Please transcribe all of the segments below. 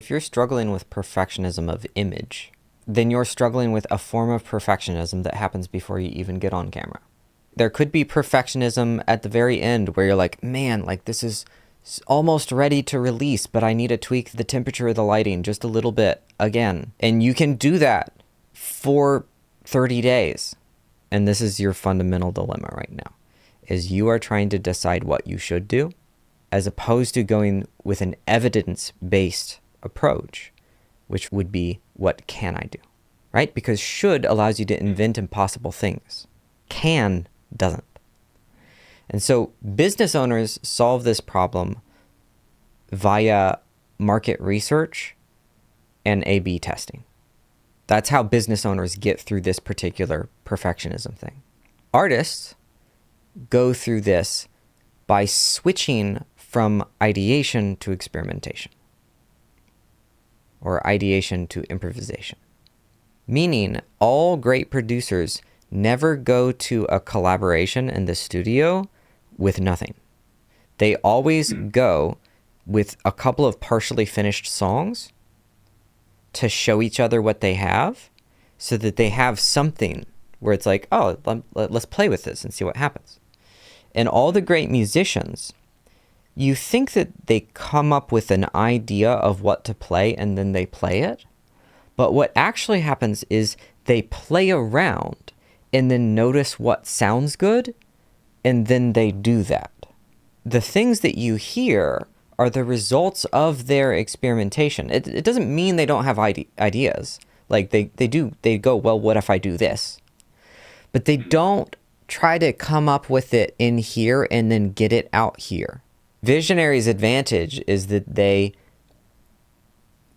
If you're struggling with perfectionism of image, then you're struggling with a form of perfectionism that happens before you even get on camera. There could be perfectionism at the very end where you're like, man, like this is almost ready to release, but I need to tweak the temperature of the lighting just a little bit again. And you can do that for 30 days. And this is your fundamental dilemma right now, is you are trying to decide what you should do as opposed to going with an evidence-based approach, which would be, what can I do, right? Because should allows you to invent impossible things. Can doesn't. And so business owners solve this problem via market research and A/B testing. That's how business owners get through this particular perfectionism thing. Artists go through this by switching from ideation to experimentation, or ideation to improvisation. Meaning all great producers never go to a collaboration in the studio with nothing. They always go with a couple of partially finished songs to show each other what they have, so that they have something where it's like, oh, let's play with this and see what happens. And all the great musicians, you think that they come up with an idea of what to play and then they play it. But what actually happens is they play around and then notice what sounds good, and then they do that. The things that you hear are the results of their experimentation. It doesn't mean they don't have ideas. Like they do, they go, well, what if I do this? But they don't try to come up with it in here and then get it out here. Visionaries' advantage is that they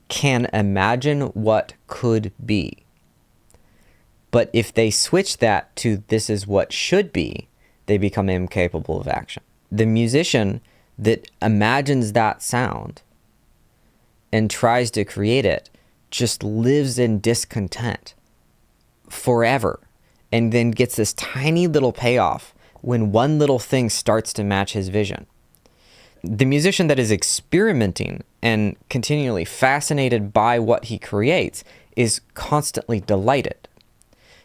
can imagine what could be. But if they switch that to this is what should be, they become incapable of action. The musician that imagines that sound and tries to create it just lives in discontent forever, and then gets this tiny little payoff when one little thing starts to match his vision. The musician that is experimenting and continually fascinated by what he creates is constantly delighted.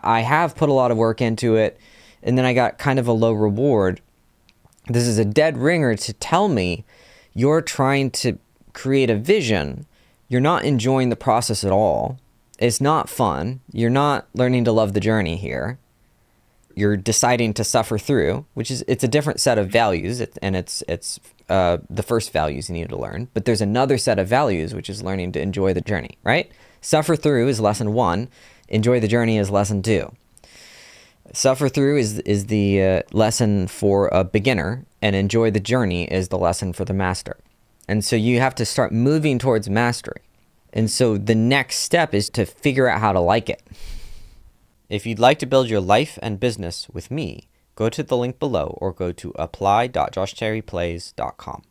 I have put a lot of work into it, and then I got kind of a low reward. This is a dead ringer to tell me you're trying to create a vision. You're not enjoying the process at all. It's not fun. You're not learning to love the journey here. You're deciding to suffer through, it's a different set of values, and it's the first values you need to learn. But there's another set of values, which is learning to enjoy the journey, right? Suffer through is lesson 1. Enjoy the journey is lesson 2. Suffer through is the lesson for a beginner, and enjoy the journey is the lesson for the master. And so you have to start moving towards mastery. And so the next step is to figure out how to like it. If you'd like to build your life and business with me, go to the link below or go to apply.joshterryplays.com.